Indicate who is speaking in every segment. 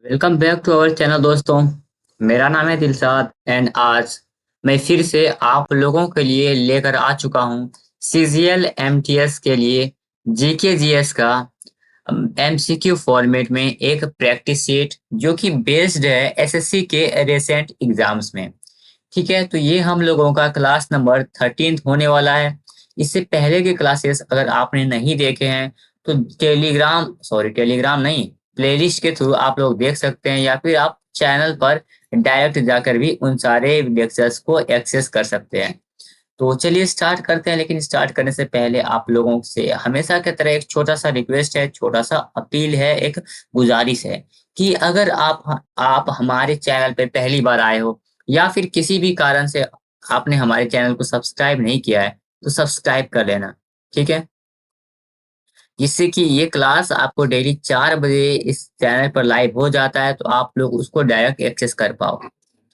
Speaker 1: Welcome back to our channel दोस्तों। मेरा नाम है दिलशाद एंड आज मैं फिर से आप लोगों के लिए लेकर आ चुका हूँ सीजीएल एमटीएस के लिए जीके जीएस का एमसीक्यू फॉर्मेट में एक प्रैक्टिस सेट जो कि बेस्ड है एसएससी के रिसेंट एग्जाम्स में। ठीक है, तो ये हम लोगों का क्लास नंबर 13 होने वाला है। इससे पहले के क्लासेस अगर आपने नहीं देखे हैं तो टेलीग्राम नहीं, प्लेलिस्ट के थ्रू आप लोग देख सकते हैं, या फिर आप चैनल पर डायरेक्ट जाकर भी उन सारे लेक्चर्स को एक्सेस कर सकते हैं। तो चलिए स्टार्ट करते हैं, लेकिन स्टार्ट करने से पहले आप लोगों से हमेशा की तरह एक छोटा सा रिक्वेस्ट है, छोटा सा अपील है, एक गुजारिश है कि अगर आप हमारे चैनल पे पहली बार आए हो या फिर किसी भी कारण से आपने हमारे चैनल को सब्सक्राइब नहीं किया है तो सब्सक्राइब कर लेना। ठीक है, जिससे कि ये क्लास आपको डेली 4 बजे इस चैनल पर लाइव हो जाता है, तो आप लोग उसको डायरेक्ट एक्सेस कर पाओ।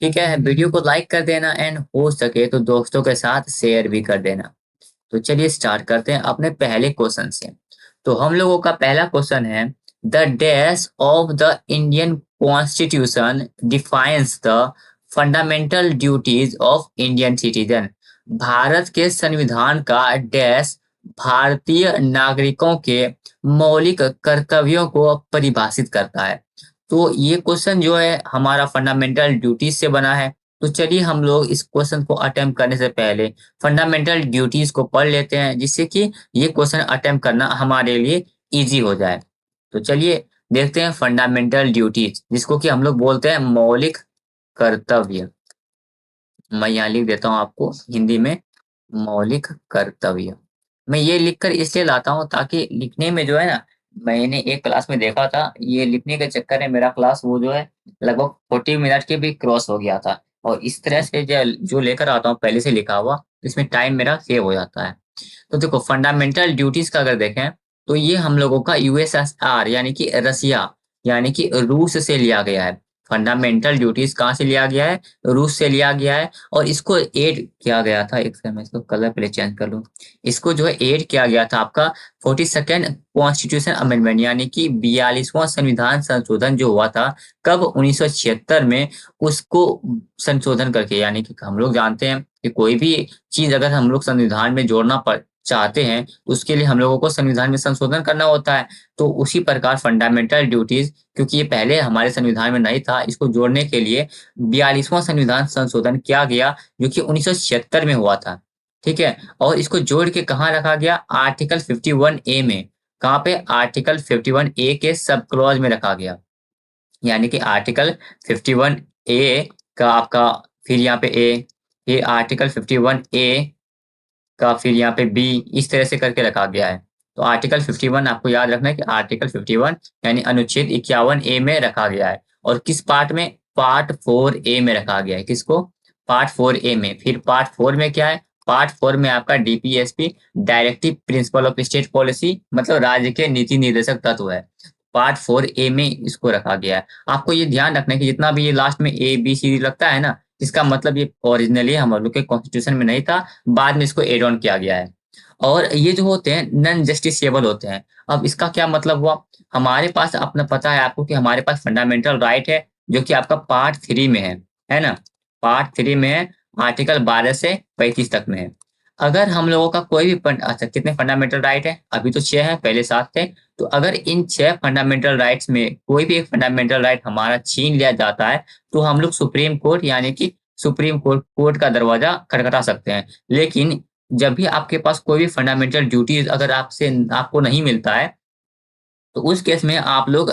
Speaker 1: ठीक है, वीडियो को लाइक कर देना एंड हो सके तो दोस्तों के साथ शेयर भी कर देना। तो चलिए स्टार्ट करते हैं अपने पहले क्वेश्चन से। तो हम लोगों का पहला क्वेश्चन है, the dash of the Indian constitution defines the fundamental duties of Indian citizen. Bharat के संविधान का डैश भारतीय नागरिकों के मौलिक कर्तव्यों को परिभाषित करता है। तो ये क्वेश्चन जो है हमारा फंडामेंटल ड्यूटीज से बना है। तो चलिए हम लोग इस क्वेश्चन को अटेम्प्ट करने से पहले फंडामेंटल ड्यूटीज को पढ़ लेते हैं, जिससे कि ये क्वेश्चन अटेम्प्ट करना हमारे लिए इजी हो जाए। तो चलिए देखते हैं फंडामेंटल ड्यूटीज, जिसको कि हम लोग बोलते हैं मौलिक कर्तव्य। मैं यहाँ लिख देता हूँ आपको हिंदी में, मौलिक कर्तव्य। मैं ये लिखकर इसलिए लाता हूँ ताकि लिखने में जो है ना, मैंने एक क्लास में देखा था, ये लिखने के चक्कर में मेरा क्लास वो जो है लगभग 40 मिनट के भी क्रॉस हो गया था। और इस तरह से जो लेकर आता हूँ पहले से लिखा हुआ, इसमें टाइम मेरा सेव हो जाता है। तो देखो फंडामेंटल ड्यूटीज का अगर देखें तो ये हम लोगों का यूएसएसआर यानी कि रसिया यानी कि रूस से लिया गया है। फंडामेंटल ड्यूटीज कहाँ से लिया गया है? रूस से लिया गया है। और इसको ऐड किया गया था, एक सेकंड मैं इसको कलर पहले चेंज कर लूं। इसको जो है ऐड किया गया था आपका 42nd कॉन्स्टिट्यूशन अमेंडमेंट यानी कि 42वां संविधान संशोधन जो हुआ था कब? 1976 में। उसको संशोधन करके, यानी कि हम लोग जानते हैं कि कोई भी चीज अगर हम लोग संविधान में जोड़ना पड़ चाहते हैं तो उसके लिए हम लोगों को संविधान में संशोधन करना होता है। तो उसी प्रकार फंडामेंटल ड्यूटीज, क्योंकि ये पहले हमारे संविधान में नहीं था, इसको जोड़ने के लिए 42वां संविधान संशोधन किया गया जो कि 1976 में हुआ था। ठीक है, और इसको जोड़ के कहाँ रखा गया? आर्टिकल 51A में। कहाँ पे? आर्टिकल 51A के सब क्लॉज में रखा गया। यानी कि आर्टिकल 51A का आपका, फिर यहाँ पे ए, ये आर्टिकल 51A का, फिर यहाँ पे बी, इस तरह से करके रखा गया है। तो आर्टिकल 51 आपको याद रखना है कि आर्टिकल 51 यानी अनुच्छेद 51A में रखा गया है। और किस पार्ट में? पार्ट 4A में रखा गया है। किसको? पार्ट 4A में। फिर पार्ट 4 में क्या है? पार्ट 4 में आपका DPSP, directive principle of state policy, मतलब राज्य के नीति निर्देशक तत्व है। पार्ट 4A में इसको रखा गया है। आपको ये ध्यान रखना है कि जितना भी ये लास्ट में ABCD लगता है ना, इसका मतलब ये ओरिजिनली हम लोग के कॉन्स्टिट्यूशन में नहीं था, बाद में इसको एड ऑन किया गया है। और ये जो होते हैं नॉन जस्टिसेबल होते हैं। अब इसका क्या मतलब हुआ? हमारे पास, अपना पता है आपको कि हमारे पास फंडामेंटल राइट है जो कि आपका पार्ट 3 में है ना? पार्ट 3 में है, आर्टिकल 12 से 35 तक में है। अगर हम लोगों का कोई भी अच्छा, कितने फंडामेंटल राइट है? अभी तो 6 है, पहले 7 थे। तो अगर इन 6 फंडामेंटल राइट्स में कोई भी एक फंडामेंटल राइट हमारा छीन लिया जाता है तो हम लोग सुप्रीम कोर्ट यानी कि सुप्रीम कोर्ट का दरवाजा खटखटा सकते हैं। लेकिन जब भी आपके पास कोई भी फंडामेंटल ड्यूटीज अगर आपको नहीं मिलता है तो उस केस में आप लोग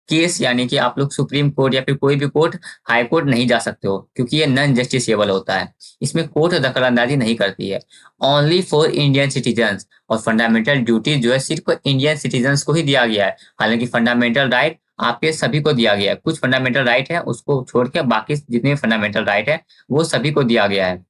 Speaker 1: केस, यानी कि आप लोग सुप्रीम कोर्ट या फिर कोई भी कोर्ट, हाई कोर्ट नहीं जा सकते हो, क्योंकि ये नॉन जस्टिसेबल होता है। इसमें कोर्ट दखलंदाजी नहीं करती है। Only for Indian citizens. और फंडामेंटल ड्यूटीज जो है सिर्फ इंडियन सिटीजन्स को ही दिया गया है। हालांकि फंडामेंटल राइट आपके सभी को दिया गया है। कुछ फंडामेंटल राइट है उसको छोड़ के बाकी जितने फंडामेंटल राइट है वो सभी को दिया गया है।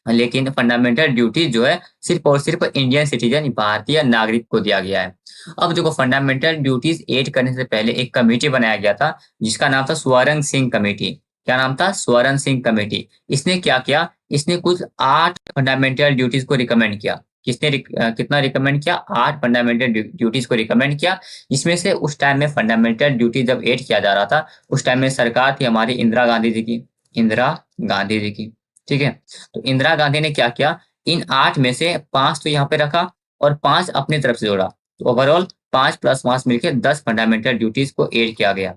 Speaker 1: लेकिन फंडामेंटल ड्यूटी जो है सिर्फ और सिर्फ इंडियन सिटीजन, भारतीय नागरिक को दिया गया है। अब देखो फंडामेंटल ड्यूटीज ऐड करने से पहले एक कमेटी बनाया गया था जिसका नाम था स्वर्ण सिंह कमेटी। क्या नाम था? स्वर्ण सिंह कमेटी। इसने क्या किया? इसने कुछ 8 फंडामेंटल ड्यूटीज को रिकमेंड किया। कितना रिकमेंड किया, 8 फंडामेंटल ड्यूटीज को रिकमेंड किया। इसमें से उस टाइम में फंडामेंटल ड्यूटी जब ऐड किया जा रहा था, उस टाइम में सरकार थी हमारी इंदिरा गांधी जी की, इंदिरा गांधी जी की। ठीक है, तो इंदिरा गांधी ने क्या किया, इन 8 में से 5 तो यहाँ पे रखा और 5 अपनी तरफ से जोड़ा, तो ओवरऑल 5 + 5 मिलकर 10 फंडामेंटल ड्यूटीज को ऐड किया गया।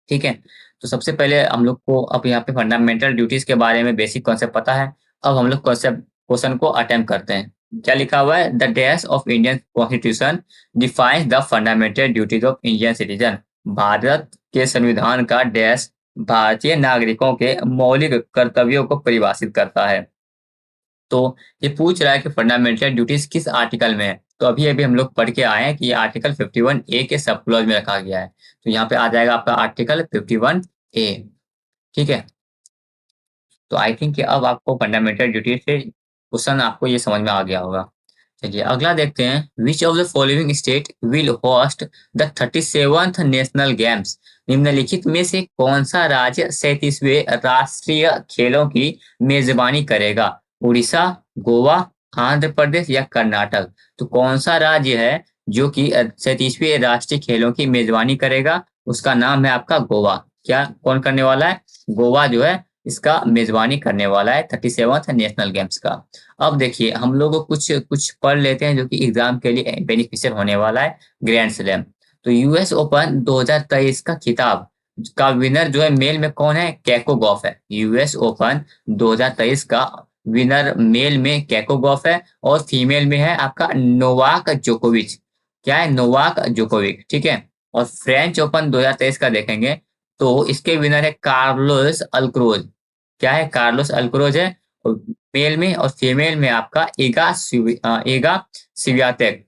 Speaker 1: ठीक है, तो सबसे पहले हम लोग को अब यहाँ पे फंडामेंटल ड्यूटीज के बारे में बेसिक कॉन्सेप्ट पता है। अब हम लोग कॉन्सेप्ट क्वेश्चन को अटेम्प्ट करते हैं। क्या लिखा हुआ है, the dash of Indian constitution defines the fundamental duties of Indian citizen. Bharat के संविधान का डैश भारतीय नागरिकों के मौलिक कर्तव्यों को परिभाषित करता है। तो ये पूछ रहा है कि फंडामेंटल ड्यूटीज किस आर्टिकल में है, तो अभी अभी हम लोग पढ़ के आए हैं कि ये आर्टिकल 51A के सब क्लॉज में रखा गया है। तो यहाँ पे आ जाएगा आपका आर्टिकल 51A। ठीक है, तो आई थिंक कि अब आपको फंडामेंटल ड्यूटीज से क्वेश्चन आपको ये समझ में आ गया होगा। चलिए अगला देखते हैं, विच of the following state will host the 37th national games. निम्नलिखित में से कौन सा राज्य 37वें राष्ट्रीय खेलों की मेजबानी करेगा, उड़ीसा, गोवा, आंध्र प्रदेश या कर्नाटक। तो कौन सा राज्य है जो कि 37वें राष्ट्रीय खेलों की मेजबानी करेगा, उसका नाम है आपका गोवा। क्या कौन करने वाला है, गोवा जो है इसका मेजबानी करने वाला है 37th नेशनल गेम्स का। अब देखिए हम लोग कुछ कुछ पढ़ लेते हैं जो कि एग्जाम के लिए बेनिफिशियल होने वाला है। ग्रैंड स्लैम, तो यूएस ओपन 2023 का खिताब का विनर जो है मेल में कौन है, कैको गॉफ है। यूएस ओपन 2023 का विनर मेल में कैको गॉफ है और फीमेल में है आपका नोवाक जोकोविच। क्या है, नोवाक जोकोविच। ठीक है, और फ्रेंच ओपन 2023 का देखेंगे तो इसके विनर है कार्लोस अल्क्रोज। क्या है, कार्लोस अल्क्रोज है मेल में, और फीमेल में आपका एगा स्वियातेक।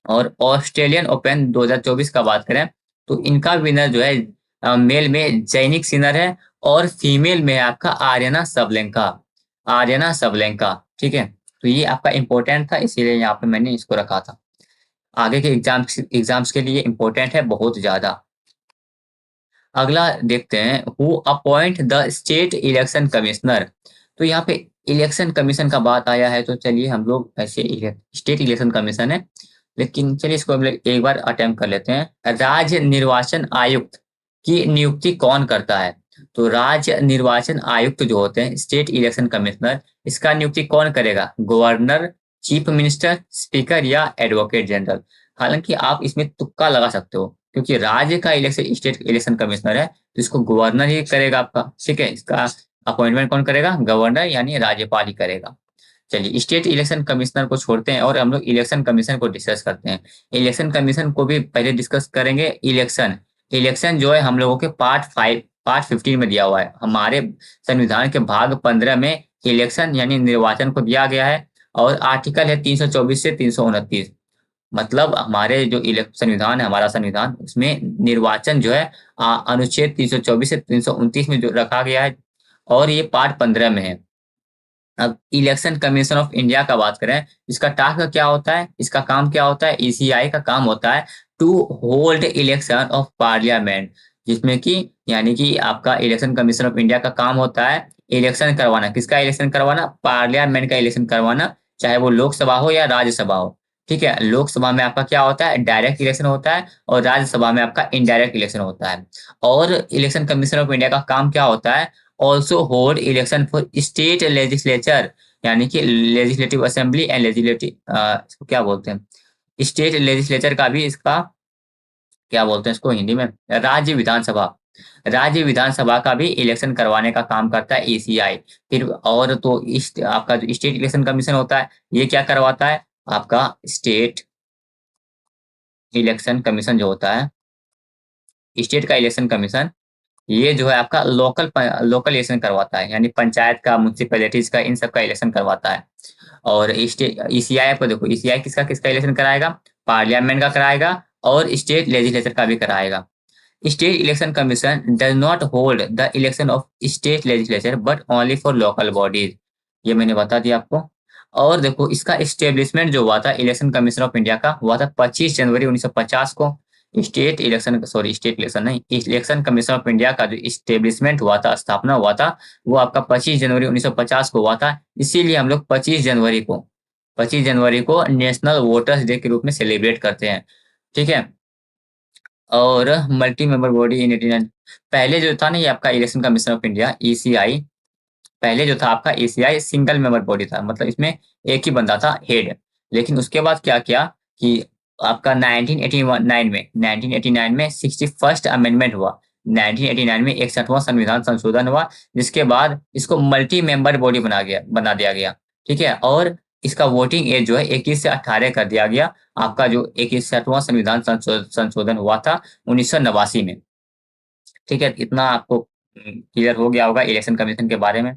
Speaker 1: और ऑस्ट्रेलियन ओपन 2024 का बात करें तो इनका विनर जो है मेल में जैनिक सिनर है और फीमेल में है आपका आर्यना सबलेंका, आर्यना सबलेंका। ठीक है, तो ये आपका इंपॉर्टेंट था इसीलिए यहाँ पे मैंने इसको रखा था, आगे के एग्जाम्स के लिए इंपॉर्टेंट है बहुत ज्यादा। अगला देखते हैं, who appoint the state election commissioner. तो यहाँ पे इलेक्शन कमीशन का बात आया है तो चलिए हम लोग ऐसे स्टेट इलेक्शन कमीशन है, लेकिन चलिए इसको हम लोग एक बार अटेम्प्ट कर लेते हैं। राज्य निर्वाचन आयुक्त की नियुक्ति कौन करता है, तो राज्य निर्वाचन आयुक्त जो होते हैं स्टेट इलेक्शन कमिश्नर, इसका नियुक्ति कौन करेगा, गवर्नर, चीफ मिनिस्टर, स्पीकर या एडवोकेट जनरल। हालांकि आप इसमें तुक्का लगा सकते हो क्योंकि राज्य का इलेक्शन स्टेट इलेक्शन कमिश्नर है तो इसको गवर्नर ही करेगा आपका। ठीक है, इसका अपॉइंटमेंट कौन करेगा, गवर्नर यानी राज्यपाल ही करेगा। चलिए स्टेट इलेक्शन कमिश्नर को छोड़ते हैं और हम लोग इलेक्शन कमीशन को डिस्कस करते हैं। इलेक्शन कमीशन को भी पहले डिस्कस करेंगे। इलेक्शन इलेक्शन जो है हम लोगों के पार्ट 15 में दिया हुआ है। हमारे संविधान के भाग 15 में इलेक्शन यानी निर्वाचन को दिया गया है और आर्टिकल है 324 से 329। मतलब हमारे जो संविधान है, हमारा संविधान, उसमें निर्वाचन जो है अनुच्छेद 324 से 329 में जो रखा गया है और ये पार्ट 15 में है। अब इलेक्शन कमीशन ऑफ इंडिया का बात करें, इसका टास्क क्या होता है, इसका काम क्या होता है, ईसीआई का काम होता है to hold election of parliament, जिसमें कि यानी कि आपका इलेक्शन कमीशन ऑफ इंडिया का काम होता है इलेक्शन करवाना। किसका इलेक्शन करवाना, पार्लियामेंट का इलेक्शन करवाना, चाहे वो लोकसभा हो या राज्यसभा हो। ठीक है, लोकसभा में आपका क्या होता है, डायरेक्ट इलेक्शन होता है और राज्यसभा में आपका इनडायरेक्ट इलेक्शन होता है। और इलेक्शन कमीशन ऑफ इंडिया का काम क्या होता है, also hold election for state legislature, यानी कि लेजिस्लेटिव असेंबली एंड लेजिस्लेटिव इसको क्या बोलते हैं, स्टेट लेजिस्लेचर का भी इसका क्या बोलते हैं इसको हिंदी में, राज्य विधानसभा, राज्य विधानसभा का भी इलेक्शन करवाने का काम करता है ईसीआई। फिर और तो इस आपका जो स्टेट इलेक्शन कमीशन होता है ये क्या करवाता है, आपका स्टेट इलेक्शन कमीशन जो होता है, स्टेट का इलेक्शन कमीशन, ये जो है आपका लोकल इलेक्शन करवाता है, यानी पंचायत का, म्यूनसिपैलिटीज का, इन सब का इलेक्शन करवाता है। और ईसीआई को देखो, ईसीआई किसका किसका इलेक्शन कराएगा, पार्लियामेंट का कराएगा और स्टेट लेजिस्लेचर का भी कराएगा। State election commission does not hold the election of state legislature but only for local bodies, ये मैंने बता दिया आपको। और देखो इसका एस्टेब्लिशमेंट जो हुआ था इलेक्शन कमीशन ऑफ इंडिया का हुआ था 25 जनवरी 1950 को। स्टेट इलेक्शन नहीं, इलेक्शन कमीशन ऑफ इंडिया का जो इस्टेब्लिशमेंट हुआ था, स्थापना हुआ था, वो आपका 25 जनवरी 1950 को हुआ था। इसीलिए हम लोग 25 जनवरी को 25 जनवरी को नेशनल वोटर्स डे के रूप में सेलिब्रेट करते हैं। ठीक है। और मल्टी मेंबर बॉडी इन 89, पहले जो था ना ये आपका election commission of India ECI, पहले जो था आपका ईसीआई सिंगल मेंबर बॉडी था, मतलब इसमें एक ही बंदा था हेड। लेकिन उसके बाद क्या किया कि आपका 1989 में 61st अमेंडमेंट हुआ। 1989 में 61वां संविधान संशोधन हुआ, जिसके बाद इसको मल्टी मेंबर बॉडी बना दिया गया। ठीक है। और इसका वोटिंग एज जो है 21 से 18 कर दिया गया। आपका जो 61वां संविधान संशोधन हुआ था 1989 में। ठीक है। इतना आपको क्लियर हो गया होगा इलेक्शन कमीशन के बारे में।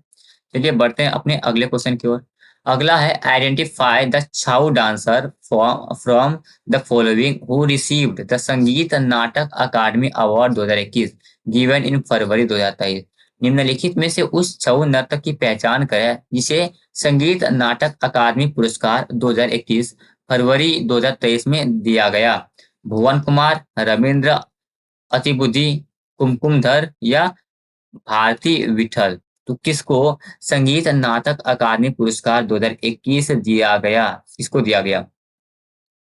Speaker 1: चलिए बढ़ते हैं अपने अगले क्वेश्चन की ओर। अगला है identify the Chhau dancer from the following who received the संगीत नाटक अकादमी अवार्ड 2021 गिवन इन फरवरी 2023। निम्नलिखित में से उस छऊ नर्तक की पहचान करें जिसे संगीत नाटक अकादमी पुरस्कार 2021 फरवरी 2023 में दिया गया। भुवन कुमार, रविंद्र अतिबुद्धि, कुमकुमधर या भारती विठल। तो किसको संगीत नाटक अकादमी पुरस्कार 2021 दिया गया, किसको दिया गया?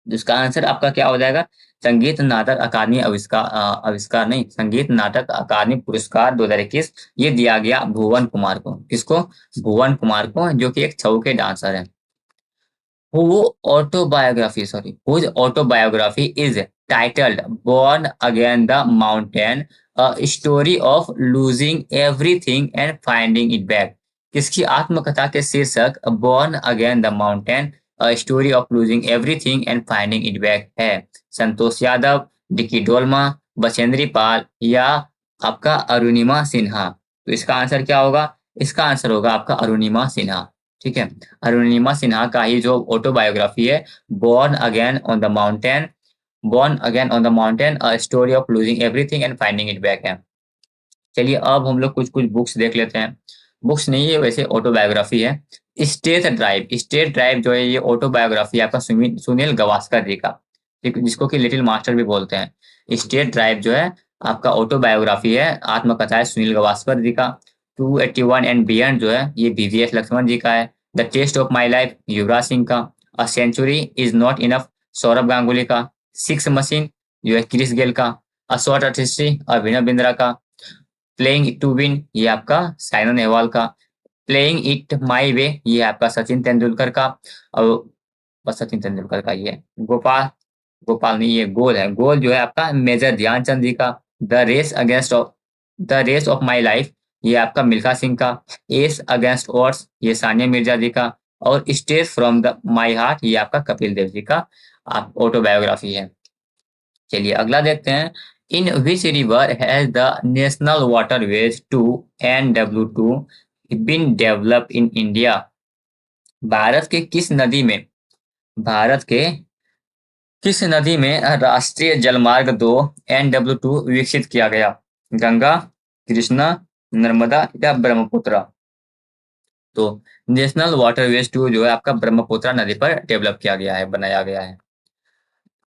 Speaker 1: इसका आंसर आपका क्या हो जाएगा? संगीत नाटक अकादमी आविष्कार नहीं, संगीत नाटक अकादमी पुरस्कार 2021 ये दिया गया भुवन कुमार को। किसको? भुवन कुमार को, जो कि एक छऊ के डांसर है। Whose autobiography is titled Born Again the Mountain, a story of losing everything and finding it back। किसकी आत्मकथा के शीर्षक Born Again the Mountain, a story of losing everything and finding it back है? Santosh Yadav, dickey Dolma, Bachendri Pal या आपका अरुणिमा सिन्हा। तो इसका answer क्या होगा? इसका आंसर होगा आपका अरुणिमा सिन्हा। ठीक है। अरुणिमा सिन्हा का ही जो ऑटोबायोग्राफी है born again on the mountain, born again on the mountain a story of losing everything and finding it back है। चलिए अब हम लोग कुछ कुछ बुक्स देख लेते हैं। बुक्स नहीं है वैसे, ऑटोबायोग्राफी है। स्टेट ड्राइव जो है ये ऑटोबायोग्राफी आपका सुनील गवास्कर जी का, जिसको कि लिटिल मास्टर भी बोलते हैं। स्टेट ड्राइव जो है आपका ऑटोबायोग्राफी है, आत्मकथा है सुनील गवास्कर जी का। 281 एंड बियॉन्ड जो है ये बीवीएस लक्ष्मण जी का है। The test of my life Yuvraj Singh का। A century is not enough Sourav Ganguly का। सिक्स मशीन जो है क्रिस गेल का। A shot at history Abhinav Bindra का। प्लेइंग टू विन ये आपका साइना नेहवाल का। प्लेइंग इट माई वे ये आपका सचिन तेंदुलकर का। और बस सचिन तेंदुलकर का ये गोपाल, गोपाल नहीं ये गोल है, गोल जो है आपका मेजर ध्यानचंद जी का। The race of my life ये आपका मिल्खा सिंह का। एस अगेंस्ट ऑड्स ये सानिया मिर्जा जी का। और stage from the my heart ये आपका कपिल देव जी का आप ऑटोबायोग्राफी है। चलिए अगला देखते हैं। In which river has the national waterways 2 NW2 been develop in India. Bharat के किस नदी में, भारत के किस नदी में राष्ट्रीय जलमार्ग 2 NW2 विकसित किया गया? गंगा, कृष्णा, नर्मदा या ब्रह्मपुत्र। तो नेशनल वाटरवेज 2 जो है आपका ब्रह्मपुत्र नदी पर डेवलप किया गया है, बनाया गया है।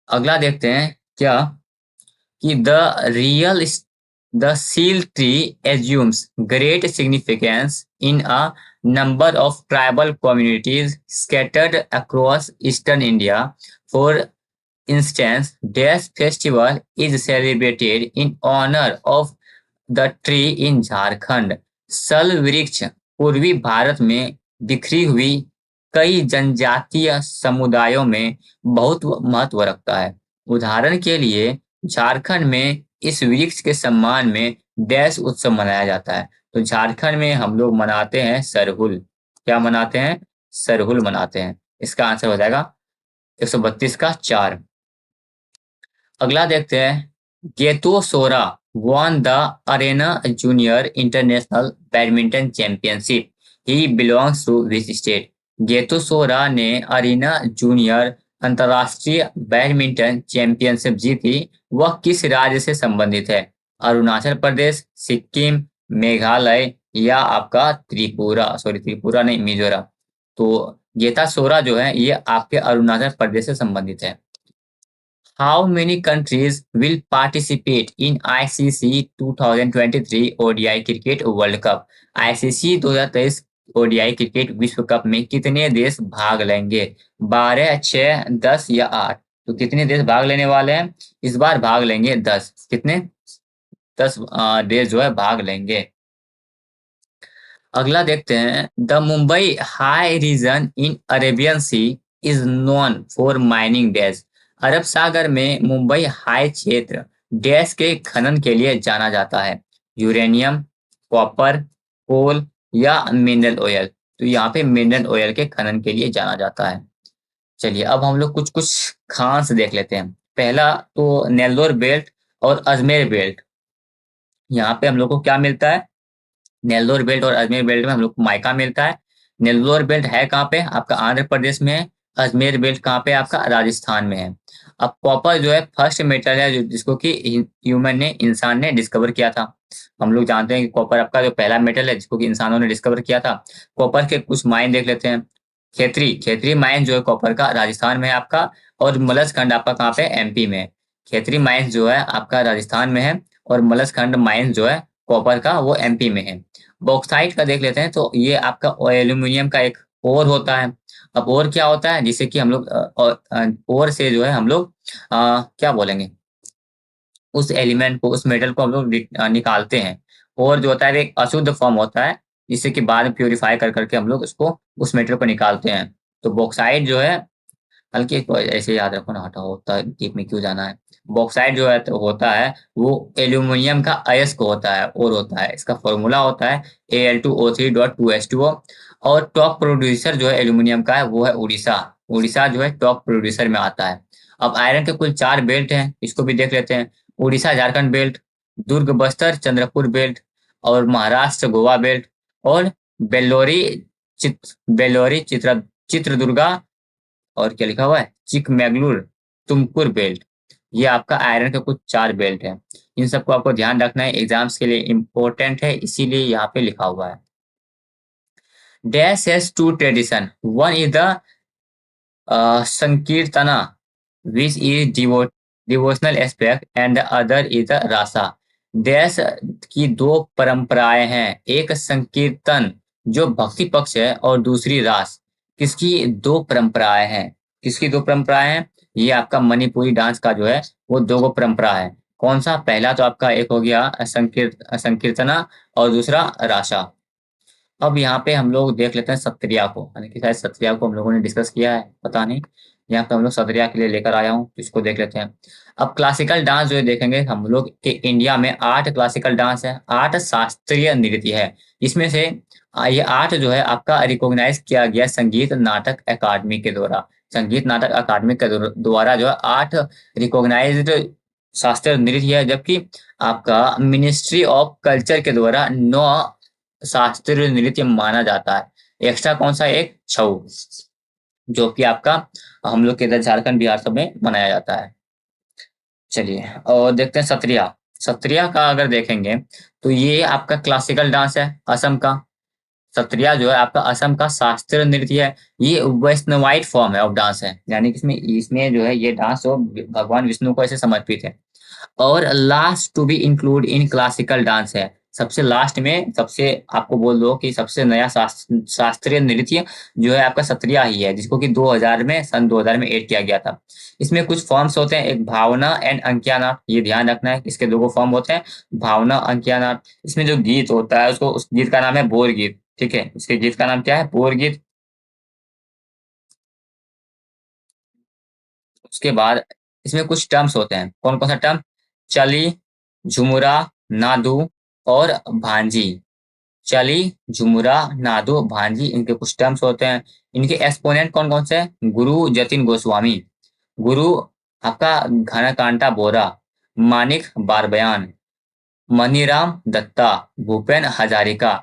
Speaker 1: अगला देखते हैं क्या कि real the seal tree assumes great significance in a number of tribal communities scattered across eastern India. For instance, Death festival is celebrated in honor of the tree in Jharkhand। सल वृक्ष पूर्वी भारत में बिखरी हुई कई जनजातीय समुदायों में बहुत महत्व रखता है। उदाहरण के लिए झारखंड में इस वृक्ष के सम्मान में डैश उत्सव मनाया जाता है। तो झारखंड में हम लोग मनाते हैं सरहुल। क्या मनाते हैं? सरहुल मनाते हैं। इसका आंसर हो जाएगा 132 का 4। अगला देखते हैं। गेतो सोरा won the Arena Junior International Badminton Championship। He belongs to which state? गेतो सोरा ने अरीना जूनियर अंतरराष्ट्रीय बैडमिंटन चैंपियनशिप जीती, वह किस राज्य से संबंधित है? अरुणाचल प्रदेश, सिक्किम, मेघालय या आपका त्रिपुरा नहीं, मिजोरम। तो गेता सोरा जो है ये आपके अरुणाचल प्रदेश से संबंधित है। How many countries will participate in ICC 2023 ODI Cricket World Cup? ICC 2023 ODI cricket विश्व कप में कितने देश भाग लेंगे? 12, 6, 10 या 8? तो कितने देश भाग लेने वाले हैं? इस बार भाग लेंगे 10। कितने? 10 देश जो है भाग लेंगे। अगला देखते हैं, the Mumbai high region in Arabian sea is known for mining dash. अरब सागर में मुंबई हाई क्षेत्र डैश के खनन के लिए जाना जाता है? यूरेनियम, कॉपर, कोल या मिनरल ऑयल? तो यहाँ पे मिनरल ऑयल के खनन के लिए जाना जाता है। चलिए अब हम लोग कुछ कुछ खान से देख लेते हैं। पहला तो नेल्लोर बेल्ट और अजमेर बेल्ट। यहाँ पे हम लोग को क्या मिलता है? नेल्लोर बेल्ट और अजमेर बेल्ट में हम लोग को माइका मिलता है। नेल्लोर बेल्ट है कहाँ पे? आपका आंध्र प्रदेश में है। अजमेर बेल्ट कहाँ पे? आपका राजस्थान में है। अब कॉपर जो है फर्स्ट मेटल है जिसको कि ह्यूमन ने इंसान ने डिस्कवर किया था। हम लोग जानते हैं कि कॉपर आपका जो पहला मेटल है जिसको कि इंसानों ने डिस्कवर किया था। कॉपर के कुछ माइन देख लेते हैं। खेतरी खेतरी माइन जो है कॉपर का राजस्थान में है आपका। और मलसखंड आपका कहाँ पे? एमपी में है। खेतरी माइन जो है आपका राजस्थान में है। और मलसखंड माइन जो है कॉपर का वो एमपी में है। बॉक्साइट का देख लेते हैं तो ये आपका एल्यूमिनियम का एक ओर होता है। अब ओर क्या होता है? जिससे कि हम लोग ओर से जो है हम लोग क्या बोलेंगे, उस एलिमेंट को, उस मेटल को हम लोग निकालते हैं। और जो होता है वो एक अशुद्ध फॉर्म होता है जिससे कि बाद में प्योरीफाई कर करके हम लोग उसको, उस मेटल को निकालते हैं। तो बॉक्साइट जो है, हल्के को ऐसे याद रखो ना, हटाओ होता डीप में क्यों जाना है। बॉक्साइट जो है तो होता है वो एल्यूमिनियम का अयस्क होता है और होता है। इसका फॉर्मूला होता है Al2O3.2H2O। और टॉप प्रोड्यूसर जो है एल्यूमिनियम का है वो है उड़ीसा। उड़ीसा जो है टॉप प्रोड्यूसर में आता है। अब आयरन के कुल 4 बेल्ट हैं, इसको भी देख लेते हैं। उड़ीसा झारखंड बेल्ट, दुर्ग बस्तर चंद्रपुर बेल्ट, और महाराष्ट्र गोवा बेल्ट, और बेल्लोरी बेल्लोरी चित्रदुर्गा, और क्या लिखा हुआ है, चिकमैगलुर तुमकुर बेल्ट। ये आपका आयरन के कुछ 4 बेल्ट है। इन सबको आपको ध्यान रखना है, एग्जाम्स के लिए इंपॉर्टेंट है, इसीलिए यहाँ पे लिखा हुआ है। Dash has two tradition, one is the sankirtana which is devotional aspect and the other is the rasa. Dash की 2 परंपराएं हैं, एक संकीर्तन जो भक्ति पक्ष है और दूसरी रास। किसकी 2 परंपराएं हैं? किसकी 2 परंपराएं हैं? ये आपका मणिपुरी डांस का जो है वो 2 परंपरा है। कौन सा? पहला तो आपका एक हो गया संकीर्तना, और दूसरा रासा। अब यहाँ पे हम लोग देख लेते हैं सत्रिया को, यानी कि शायद सत्रिया को हम लोगों ने डिस्कस किया है, पता नहीं। यहाँ पे हम लोग सत्रिया के लिए लेकर आया हूँ, तो इसको देख लेते हैं। अब क्लासिकल डांस जो है देखेंगे हम लोग कि इंडिया में 8 क्लासिकल डांस है, 8 शास्त्रीय नृत्य है। इसमें से ये 8 जो है आपका रिकॉग्नाइज किया गया संगीत नाटक अकादमी के द्वारा। संगीत नाटक अकादमी के द्वारा जो है 8 रिकॉग्नाइज्ड शास्त्रीय नृत्य है, जबकि आपका मिनिस्ट्री ऑफ कल्चर के द्वारा 9 शास्त्रीय नृत्य माना जाता है। एक्स्ट्रा कौन सा? एक छऊ, जो कि आपका हम लोग के इधर झारखंड बिहार सब में मनाया जाता है। चलिए और देखते हैं सत्रिया। सत्रिया का अगर देखेंगे तो ये आपका क्लासिकल डांस है असम का। सत्रिया जो है आपका असम का शास्त्रीय नृत्य है। ये वैष्णवाइट फॉर्म है ऑफ डांस है, यानी कि इसमें इसमें जो है ये डांस जो भगवान विष्णु को ऐसे समर्पित है। और last to be include in classical dance है। सबसे लास्ट में, सबसे आपको बोल दो कि सबसे नया शास्त्रीय नृत्य जो है आपका सत्रिया ही है, जिसको कि 2000 में, सन 2000 में ऐड किया गया था। इसमें कुछ फॉर्म्स होते हैं, एक भावना एंड अंकिया नाट, ये ध्यान रखना है, इसके 2 फॉर्म होते हैं, भावना अंकिया नाट। इसमें जो गीत होता है उसको, उस गीत का नाम है बोर गीत, ठीक है, इसके गीत का नाम क्या है? बोर गीत। उसके बाद इसमें कुछ टर्म्स होते हैं, कौन कौन सा टर्म? चली, झुमुरा, नादू और भांजी। चली, झुमुरा, नादू, भांजी, इनके कुछ टर्म्स होते हैं। इनके एक्सपोनेंट कौन कौन से हैं? गुरु जतिन गोस्वामी, गुरु आपका घनकांटा बोरा, मानिक बारबयान, मनीराम दत्ता, भूपेन हजारिका।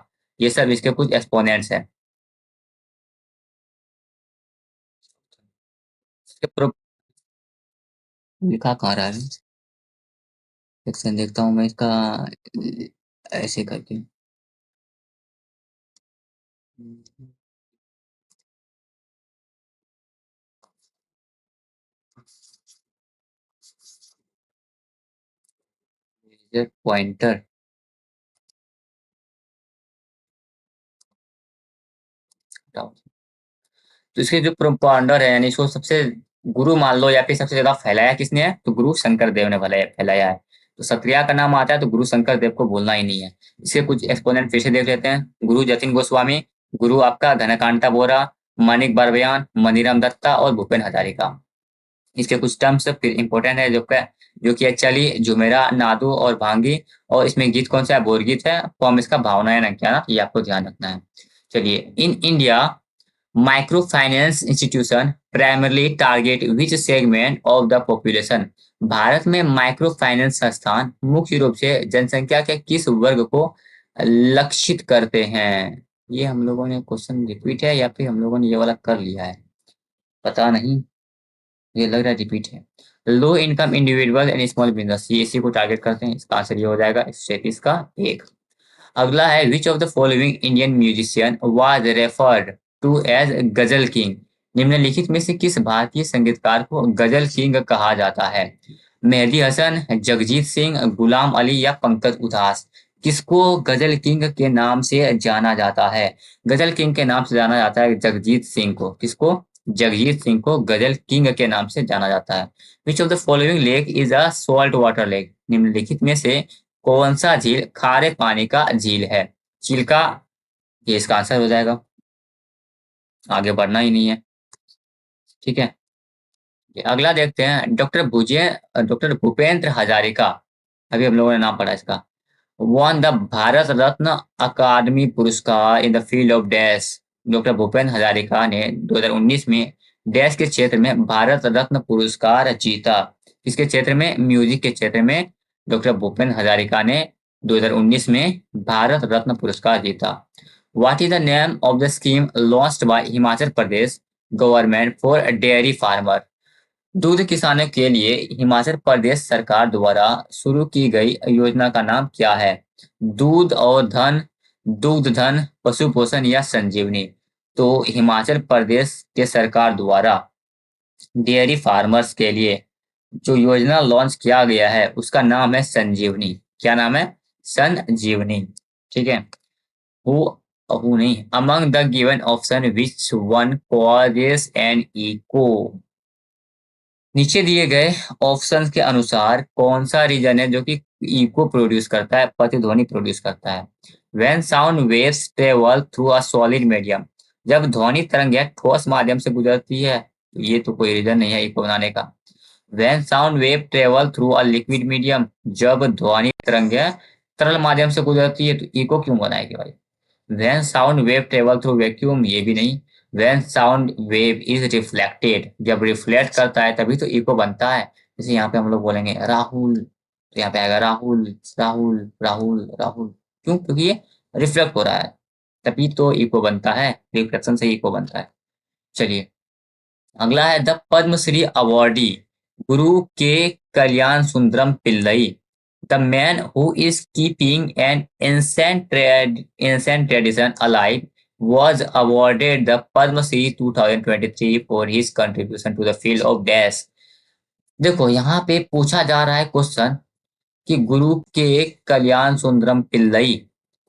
Speaker 1: ये सब इसके कुछ एक्सपोनेंट्स हैं। इसके लिखा कहाँ रहा है? सेक्शन देखता हूँ मैं इसका, ऐसे करके। पॉइंटर। तो इसके जो प्रोपांडर है यानी इसको सबसे गुरु मान लो या फिर सबसे ज्यादा फैलाया किसने है, तो गुरु शंकर देव ने फैलाया है। तो सत्रिया का नाम आता है तो गुरु शंकर देव को भूलना ही नहीं है। इसके कुछ एक्सपोनेंट फिर से देख लेते हैं। गुरु जतिन गोस्वामी, गुरु आपका धनकांता बोरा, मानिक बरबयान, मनीराम दत्ता और भूपेन हजारिका। इसके कुछ टर्म्स फिर इंपॉर्टेंट है जो कि है चली, झुमेरा, नादू और भांगी। और इसमें गीत कौन सा है, बोरगीत है। फॉर्म इसका भावनाएं ना क्या ना, ये आपको ध्यान रखना है। चलिए, in India micro finance institution primarily target which segment of the population. Bharat में माइक्रो फाइनेंस संस्थान मुख्य रूप से जनसंख्या के किस वर्ग को लक्षित करते हैं। ये हम लोगों ने क्वेश्चन रिपीट है या फिर हम लोगों ने ये वाला कर लिया है, पता नहीं, ये लग रहा है रिपीट है। Low income individual and small business, ये इसी को टारगेट करते हैं। इसका आंसर ये हो जाएगा 133 का 1। अगला है which of the following Indian musician was referred to as ghazal king. निम्नलिखित में से किस भारतीय संगीतकार को गजल किंग कहा जाता है। मेहदी हसन, जगजीत सिंह, गुलाम अली या पंकज उधास। किसको गजल किंग के नाम से जाना जाता है। गजल किंग के नाम से जाना जाता है जगजीत सिंह को। किसको, जगजीत सिंह को गजल किंग के नाम से जाना जाता है। Which of the following lake is a salt water lake. निम्नलिखित में से कौन सा झील खारे पानी का झील है। चिल्का, ये इसका आंसर हो जाएगा, आगे बढ़ना ही नहीं है। ठीक है, अगला देखते हैं। डॉक्टर भूपेंद्र हजारिका, अभी हम लोगों ने नाम पढ़ा इसका, won द भारत रत्न अकादमी पुरस्कार in the field of dash. Doctor Bhupendra Hazarika ने 2019 में डैश के क्षेत्र में भारत रत्न पुरस्कार जीता। किसके क्षेत्र में, म्यूजिक के क्षेत्र में डॉक्टर भूपेंद्र हजारिका ने 2019 में भारत रत्न पुरस्कार जीता। What is the name of the scheme launched by Himachal Pradesh government for dairy farmer. दूध किसानों के लिए हिमाचल प्रदेश सरकार द्वारा शुरू की गई योजना का नाम क्या है। दूध और धन, दुग्ध धन, पशु पोषण या संजीवनी। तो हिमाचल प्रदेश के सरकार द्वारा डेयरी फार्मर्स के लिए जो योजना लॉन्च किया गया है उसका नाम है संजीवनी। क्या नाम है, संजीवनी। ठीक है, हु हु नहीं, among the given option which one causes an echo. नीचे दिए गए ऑप्शंस के अनुसार कौन सा रीजन है जो कि इको प्रोड्यूस करता है, प्रतिध्वनि प्रोड्यूस करता है। When sound waves travel through a solid medium, जब ध्वनि तरंगें ठोस माध्यम से गुजरती है तो ये तो कोई रीजन नहीं है इको बनाने का। When sound wave travel through a liquid medium, जब ध्वनि तरंगें तरल माध्यम से गुजरती है तो इको क्यों बनाएगी भाई। When sound wave travel through vacuum, ये भी नहीं। When sound wave is reflected, जब रिफ्लेक्ट करता है तभी तो इको बनता है। जैसे यहाँ पे हम लोग बोलेंगे राहुल, तो यहाँ पे आएगा राहुल राहुल राहुल राहुल, क्यों, क्योंकि ये रिफ्लेक्ट हो रहा है, तभी तो इको बनता है, रिफ्लेक्शन से इको बनता है। चलिए, अगला है द पद्मश्री अवॉर्डी गुरु K Kalyana Sundaram Pillai, the man who is keeping an ancient tradition alive, was awarded the Padma Shri 2023 for his contribution to the field of dash। देखो यहाँ पे पूछा जा रहा है क्वेश्चन कि गुरु के कल्याण सुंदरम पिल्लई,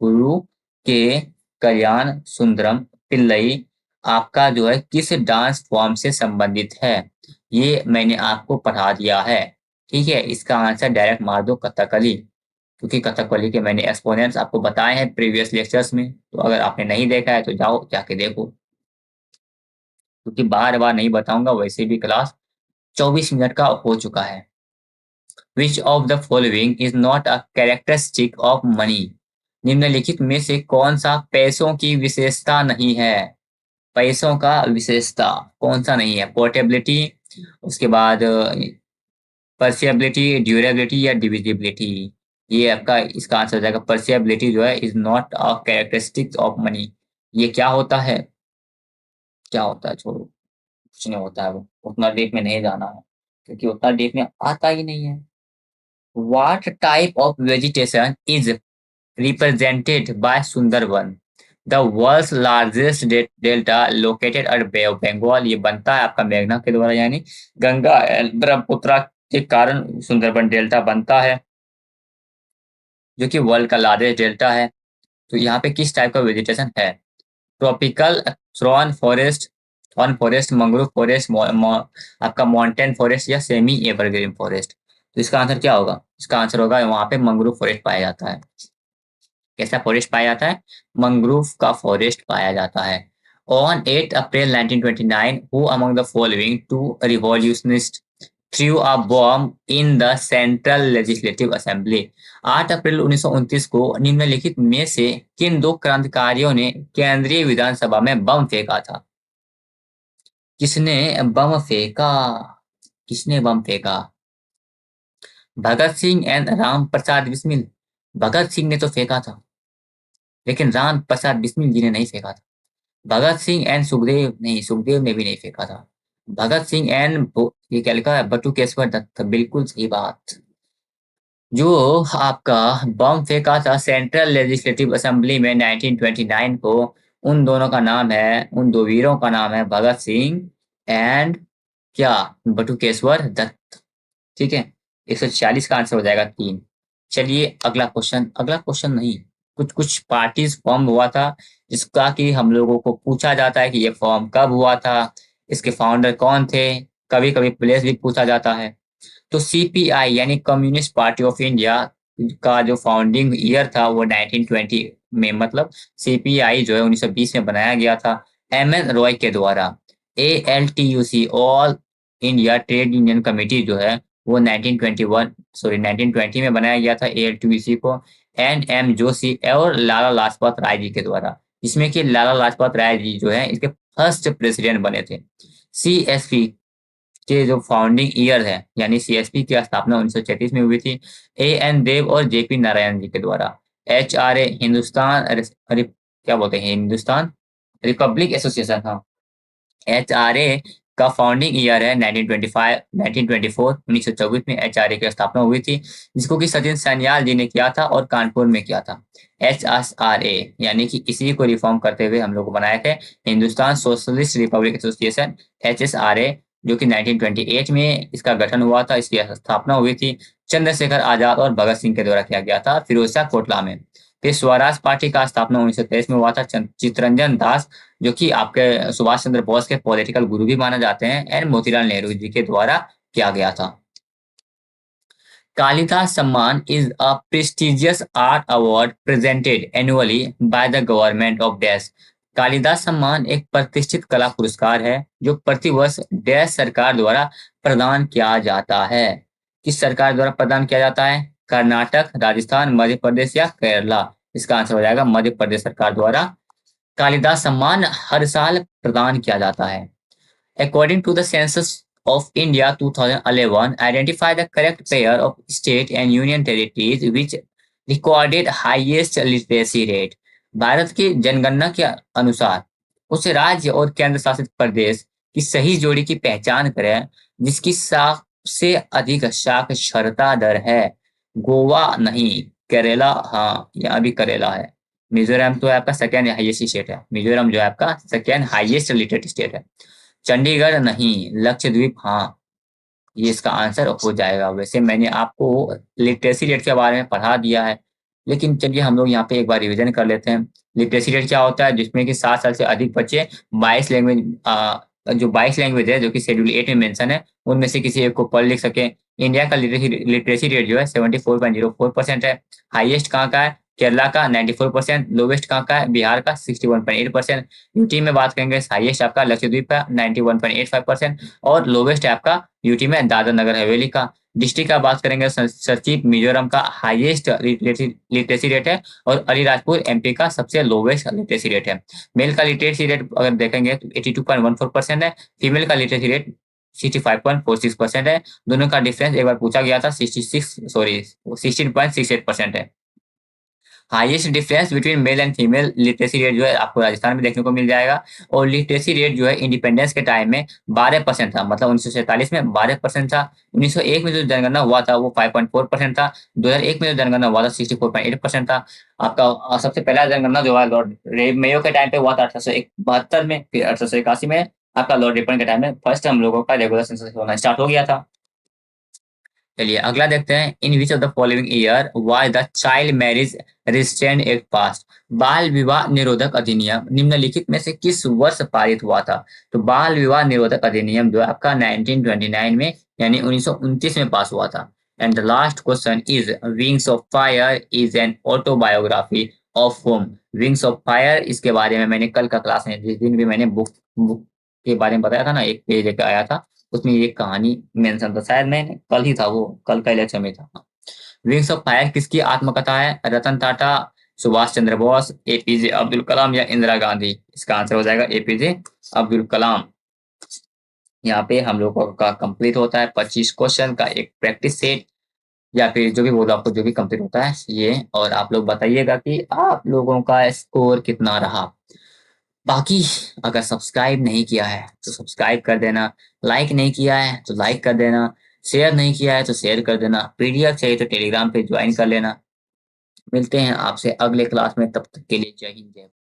Speaker 1: गुरु के कल्याण सुंदरम पिल्लई आपका जो है किस डांस फॉर्म से संबंधित है। ये मैंने आपको पढ़ा दिया है। ठीक है, इसका आंसर डायरेक्ट मार दो, कथकली, क्योंकि कथकली के मैंने एक्सपोनेंट्स आपको बताए हैं प्रीवियस लेक्चर्स में। तो अगर आपने नहीं देखा है तो जाओ जाके देखो, क्योंकि बार बार नहीं बताऊंगा, वैसे भी क्लास 24 मिनट का हो चुका है। Which of the following is not a characteristic of money। निम्नलिखित में से कौन सा पैसों की विशेषता नहीं है। पैसों का विशेषता कौन सा नहीं है। पोर्टेबिलिटी, उसके बाद परसिएबिलिटी, ड्यूरेबिलिटी या डिविजिबिलिटी। ये आपका इसका आंसर हो जाएगा परसिएबिलिटी जो है is not a characteristic of money. ये क्या होता है, क्या होता है, छोड़ो, कुछ नहीं होता है, वो उतना डीप में नहीं जाना है क्योंकि उतना डीप में आता ही नहीं है। What type of vegetation is represented by Sundarban? The world's largest delta located at Bay of Bengal। ये बनता है आपका मेघना के द्वारा, यानी गंगा ब्रह्मपुत्र के कारण सुंदरबन डेल्टा बनता है, जो कि वर्ल्ड का लार्जेस्ट डेल्टा है। तो यहाँ पे किस टाइप का वेजिटेशन है। Tropical thorn forest, mangrove forest, आपका माउंटेन फॉरेस्ट या सेमी एवरग्रीन फॉरेस्ट। तो इसका आंसर क्या होगा? इसका आंसर होगा वहां पे मैंग्रोव फॉरेस्ट पाया जाता है। कैसा फॉरेस्ट पाया जाता है? मैंग्रोव का फॉरेस्ट पाया जाता है। On 8 April 1929, who among the following two revolutionist threw a bomb in the central legislative assembly? 8 अप्रैल 1929 को निम्नलिखित में से किन दो क्रांतिकारियों ने केंद्रीय विधानसभा में बम फेंका था? किसने बम फेंका? किसने बम फेंका? भगत सिंह एंड राम प्रसाद बिस्मिल। भगत सिंह ने तो फेंका था, लेकिन राम प्रसाद बिस्मिल जी ने नहीं फेंका था। भगत सिंह एंड सुखदेव, नहीं, सुखदेव ने भी नहीं फेंका था। भगत सिंह एंड ये क्या लिखा है? बटुकेश्वर दत्त। बिल्कुल सही बात। जो आपका बम फेंका था सेंट्रल लेजिस्लेटिव असेंबली में 1929 को, उन दोनों का नाम है, उन दो वीरों का नाम है भगत सिंह एंड क्या? बटुकेश्वर दत्त। ठीक है, 140 का आंसर हो जाएगा 3। चलिए अगला क्वेश्चन, अगला क्वेश्चन नहीं, कुछ कुछ पार्टीज फॉर्म हुआ था जिसका कि हम लोगों को पूछा जाता है कि ये फॉर्म कब हुआ था, इसके फाउंडर कौन थे, कभी कभी प्लेस भी पूछा जाता है। तो सीपीआई यानी कम्युनिस्ट पार्टी ऑफ इंडिया का जो फाउंडिंग ईयर था वो 1920 में, मतलब सीपीआई जो है 1920 में बनाया गया था एम एन रॉय के द्वारा। ALTUC, all India trade union committee जो है वो 1920 में बनाया गया था ALTUC को, NM जोशी और लाला लाजपत राय जी के द्वारा, जिसमें कि लाला लाजपत राय जी जो है इसके फर्स्ट प्रेसिडेंट बने थे। CSP के जो फाउंडिंग ईयर है, यानी सीएसपी की स्थापना 1933 में हुई थी AN देव और JP नारायण जी के द्वारा। HRA हिंदुस्तान क्या बोलते हैं, हिंदुस्तान रिपब्लिक एसोसिएशन, हाँ, HRA का फाउंडिंग ईयर है 1925, 1924, 1924 में HRA की स्थापना हुई थी, जिसको कि सचिन सन्याल जी ने किया था और कानपुर में किया था। HSRA यानी कि इसी को रिफॉर्म करते हुए हम लोग बनाए थे Hindustan socialist Republic association, HSRA, जो कि 1928 में इसका गठन हुआ था, इसकी स्थापना हुई थी चंद्रशेखर आजाद और भगत सिंह के द्वारा किया गया था फिरोज शाह कोटला में। फिर स्वराज पार्टी का स्थापना 1923 में हुआ था चित्तरंजन दास, जो कि आपके सुभाष चंद्र बोस के पॉलिटिकल गुरु भी माना जाते हैं, एंड मोतीलाल नेहरू जी के द्वारा किया गया था। कालिदास सम्मान is a prestigious art award presented annually by the government of dash. Kalidas सम्मान एक प्रतिष्ठित कला पुरस्कार है जो प्रतिवर्ष डैश सरकार द्वारा प्रदान किया जाता है। किस सरकार द्वारा प्रदान किया जाता है? कर्नाटक, राजस्थान, मध्य प्रदेश या केरला? इसका आंसर हो जाएगा मध्य प्रदेश सरकार द्वारा कालिदास सम्मान हर साल प्रदान किया जाता है। According to the Census of India 2011, identify the correct pair of state and union territories which recorded highest literacy rate। Bharat की जनगणना के अनुसार उस राज्य और केंद्र शासित प्रदेश की सही जोड़ी की पहचान करें जिसकी सबसे अधिक साक्षरता दर है। गोवा नहीं, केरला, हाँ, यहाँ भी करेला है। मिजोरम तो आपका सेकेंड हाईएस्ट स्टेट है, मिजोरम जो है आपका सेकेंड हाईएस्ट लिटरेट स्टेट है। चंडीगढ़ नहीं, लक्षद्वीप हाँ, ये इसका आंसर हो जाएगा। वैसे मैंने आपको लिटरेसी रेट के बारे में पढ़ा दिया है, लेकिन चलिए हम लोग यहाँ पे एक बार रिवीजन कर लेते हैं। लिटरेसी रेट क्या होता है? जिसमें कि 7 साल से अधिक बच्चे 22 लैंग्वेज है जो कि शेड्यूल 8 में मेंशन है, उनमें से किसी एक को पढ़ लिख सके। इंडिया का लिटरेसी रेट जो है 74.04% है। हाईएस्ट कहाँ का है? केरला का 94%। लोवेस्ट कहाँ का है? बिहार का 61.8%। यूटी में बात करेंगे, हाईएस्ट आपका लक्षद्वीप का 91.85% और लोवेस्ट है आपका यूटी में दादर नगर हवेली का। डिस्ट्रिक्ट का बात करेंगे, सचिव मिजोरम का हाईएस्ट लिटरेसी रेट है और अलीराजपुर एमपी का सबसे लोवेस्ट लिटरेसी रेट है। मेल का लिटरेसी रेट अगर देखेंगे तो 82.14% है। फीमेल का लिटरेसी रेट 65.46% है। दोनों का डिफरेंस एक बार पूछा गया था, 16.68% है। Highest difference between male and female literacy rate जो है आपको राजस्थान में देखने को मिल जाएगा। और लिटरेसी रेट जो है इंडिपेंडेंस के टाइम में 12% था, मतलब 1947 में 12% था। 1901 में जो जनगणना हुआ था वो 5.4% था। 2001 में जो जनगणना हुआ था 64.8% था। आपका सबसे पहला जनगणना जो है लॉर्ड मेयो के टाइम पे हुआ था 1872 में, फिर 1881 में आपका लॉर्ड रिपन के टाइम में फर्स्ट हम लोगों का रेगुलर सेंसस होना स्टार्ट हो गया था। चलिए अगला देखते हैं। In which of the following year was the child marriage restraint act pass. बाल विवाह निरोधक अधिनियम निम्नलिखित में से किस वर्ष पारित हुआ था? तो बाल विवाह निरोधक अधिनियम जो है आपका 1929 में यानी 1929 में पास हुआ था। And the last question is wings of fire is an autobiography of home. Wings of fire, इसके बारे में मैंने कल का क्लास में जिस दिन भी मैंने बुक के बारे में बताया था ना, एक पेज लेकर आया था, उसमें ये कहानी मेंशन था, शायद मैंने कल ही था, वो कल का इलेक्शन में था। विंग्स ऑफ फायर किसकी आत्मकथा है? रतन टाटा, सुभाष चंद्र बोस, एपीजे अब्दुल कलाम या इंदिरा गांधी? इसका आंसर हो जाएगा एपीजे अब्दुल कलाम। यहाँ पे हम लोगों का कंप्लीट होता है 25 क्वेश्चन का एक प्रैक्टिस सेट, या फिर जो भी बोलो आपको, जो भी कंप्लीट होता है ये। और आप लोग बताइएगा कि आप लोगों का स्कोर कितना रहा। बाकी अगर सब्सक्राइब नहीं किया है तो सब्सक्राइब कर देना, लाइक नहीं किया है तो लाइक कर देना, शेयर नहीं किया है तो शेयर कर देना, पीडीएफ चाहिए तो टेलीग्राम पे ज्वाइन कर लेना। मिलते हैं आपसे अगले क्लास में, तब तक के लिए जय हिंद जय भारत।